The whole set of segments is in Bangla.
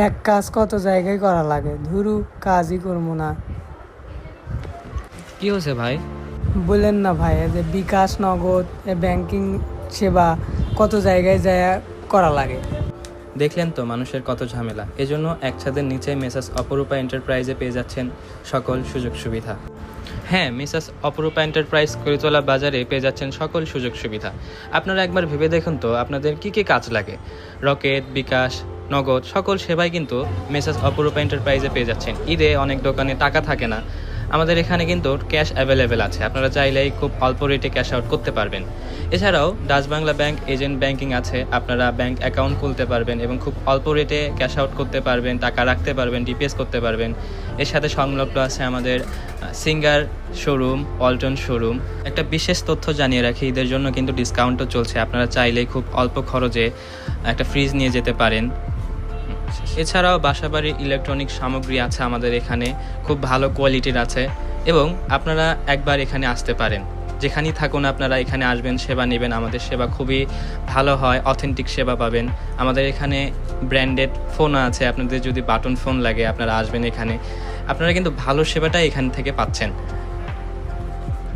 এক কাজ কত জায়গায় করা লাগে, ধুরু কাজই করবো না। কি হয়েছে ভাই? বললেন না ভাই, এই যে বিকাশ নগদ ব্যাংকিং সেবা কত জায়গায় যায় করা লাগে। দেখলেন তো মানুষের কত ঝামেলা। এজন্য এক ছাদের নিচে মেসাস অপরূপা এন্টারপ্রাইজে পেয়ে যাচ্ছেন সকল সুযোগ সুবিধা। হ্যাঁ, মিসেস অপরূপা এন্টারপ্রাইজ করিতলা বাজারে পেয়ে যাচ্ছেন সকল সুযোগ সুবিধা। আপনারা একবার ভেবে দেখুন তো আপনাদের কি কি কাজ লাগে। রকেট, বিকাশ, নগদ সকল সেবাই কিন্তু মিসেস অপরূপা এন্টারপ্রাইজে পেয়ে যাচ্ছেন। ঈদে অনেক দোকানে টাকা থাকে না, আমাদের এখানে কিন্তু ক্যাশ অ্যাভেলেবেল আছে। আপনারা চাইলেই খুব অল্প রেটে ক্যাশ আউট করতে পারবেন। এছাড়াও Dutch Bangla bank agent banking আছে, আপনারা ব্যাংক অ্যাকাউন্ট খুলতে পারবেন এবং খুব অল্প রেটে ক্যাশ আউট করতে পারবেন, টাকা রাখতে পারবেন, ডিপিএস করতে পারবেন। এর সাথে সংলগ্ন আছে আমাদের সিঙ্গার শোরুম, ওয়ালটন শোরুম। একটা বিশেষ তথ্য জানিয়ে রাখি, ঈদের জন্য কিন্তু ডিসকাউন্টও চলছে। আপনারা চাইলেই খুব অল্প খরচে একটা ফ্রিজ নিয়ে যেতে পারেন। এছাড়াও বাসাবাড়ির ইলেকট্রনিক সামগ্রী আছে আমাদের এখানে, খুব ভালো কোয়ালিটির আছে এবং আপনারা একবার এখানে আসতে পারেন। যেখানেই থাকুন আপনারা এখানে আসবেন, সেবা নেবেন। আমাদের সেবা খুবই ভালো হয়, অথেন্টিক সেবা পাবেন। আমাদের এখানে ব্র্যান্ডেড ফোনও আছে, আপনাদের যদি বাটন ফোন লাগে আপনারা আসবেন এখানে। আপনারা কিন্তু ভালো সেবাটাই এখান থেকে পাচ্ছেন।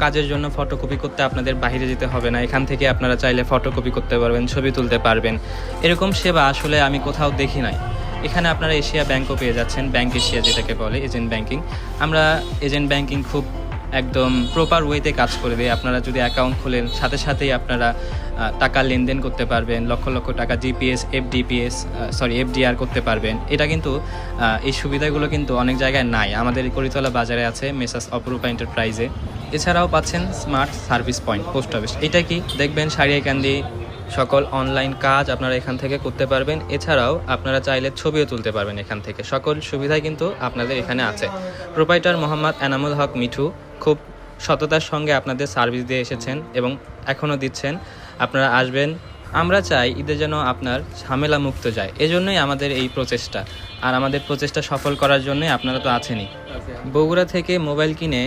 কাজের জন্য ফটোকপি করতে আপনাদের বাইরে যেতে হবে না, এখান থেকে আপনারা চাইলে ফটোকপি করতে পারবেন, ছবি তুলতে পারবেন। এরকম সেবা আসলে আমি কোথাও দেখি নাই। এখানে আপনারা এশিয়া ব্যাংকও পেয়ে যাচ্ছেন, ব্যাংক এশিয়া যেটাকে বলে এজেন্ট ব্যাংকিং। আমরা এজেন্ট ব্যাংকিং খুব একদম প্রপার ওয়েতে কাজ করে দিই। আপনারা যদি অ্যাকাউন্ট খোলেন সাথে সাথেই আপনারা টাকা লেনদেন করতে পারবেন, লক্ষ লক্ষ টাকা জিপিএস, এফডিআর করতে পারবেন। এটা কিন্তু এই সুবিধাগুলো কিন্তু অনেক জায়গায় নাই, আমাদের করিতলা বাজারে আছে মেসাস অপরূপা এন্টারপ্রাইজে। এছাড়াও পাচ্ছেন smart service point, post office. এটা কি দেখবেন সারিয়াকান্দি, সকল অনলাইন কাজ আপনারা এখান থেকে করতে পারবেন। এছাড়াও আপনারা চাইলে ছবিও তুলতে পারবেন এখান থেকে। সকল সুবিধাই কিন্তু আপনাদের এখানে আছে। প্রোপাইটার মোহাম্মদ এনামুল হক মিঠু খুব সততার সঙ্গে আপনাদের সার্ভিস দিয়ে এসেছেন এবং এখনও দিচ্ছেন। আপনারা আসবেন। আমরা চাই ঈদে যেন আপনার ঝামেলা মুক্ত যায়, এজন্যই আমাদের এই প্রচেষ্টা। আর আমাদের প্রচেষ্টা সফল করার জন্যই আপনারা তো আছেনই। বগুড়া থেকে মোবাইল কিনে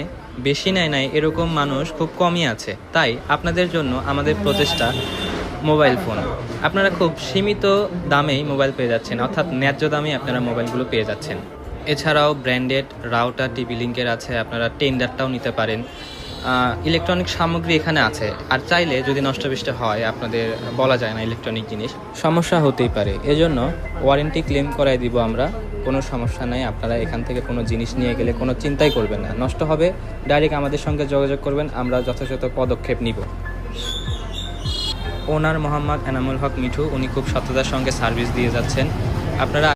বেশি নেয় নাই এরকম মানুষ খুব কমই আছে। তাই আপনাদের জন্য আমাদের প্রচেষ্টা মোবাইল ফোন। আপনারা খুব সীমিত দামেই মোবাইল পেয়ে যাচ্ছেন, অর্থাৎ ন্যায্য দামেই আপনারা মোবাইলগুলো পেয়ে যাচ্ছেন। এছাড়াও ব্র্যান্ডেড রাউটার, টিভি লিঙ্কের আছে, আপনারা টেন্ডারটাও নিতে পারেন। ইলেকট্রনিক সামগ্রী এখানে আছে। আর চাইলে যদি নষ্টবিষ্ট হয়, আপনাদের বলা যায় না, ইলেকট্রনিক জিনিস সমস্যা হতেই পারে, এজন্য ওয়ারেন্টি ক্লেম করাই দিব আমরা। কোনো সমস্যা নাই, আপনারা এখান থেকে কোনো জিনিস নিয়ে গেলে কোনো চিন্তাই করবেন না। নষ্ট হবে ডাইরেক্ট আমাদের সঙ্গে যোগাযোগ করবেন, আমরা যথাযথ পদক্ষেপ নিব। ওনার মোহাম্মদ এনামুল হক মিঠু, উনি খুব সততার সঙ্গে সার্ভিস দিয়ে যাচ্ছেন। আপনারা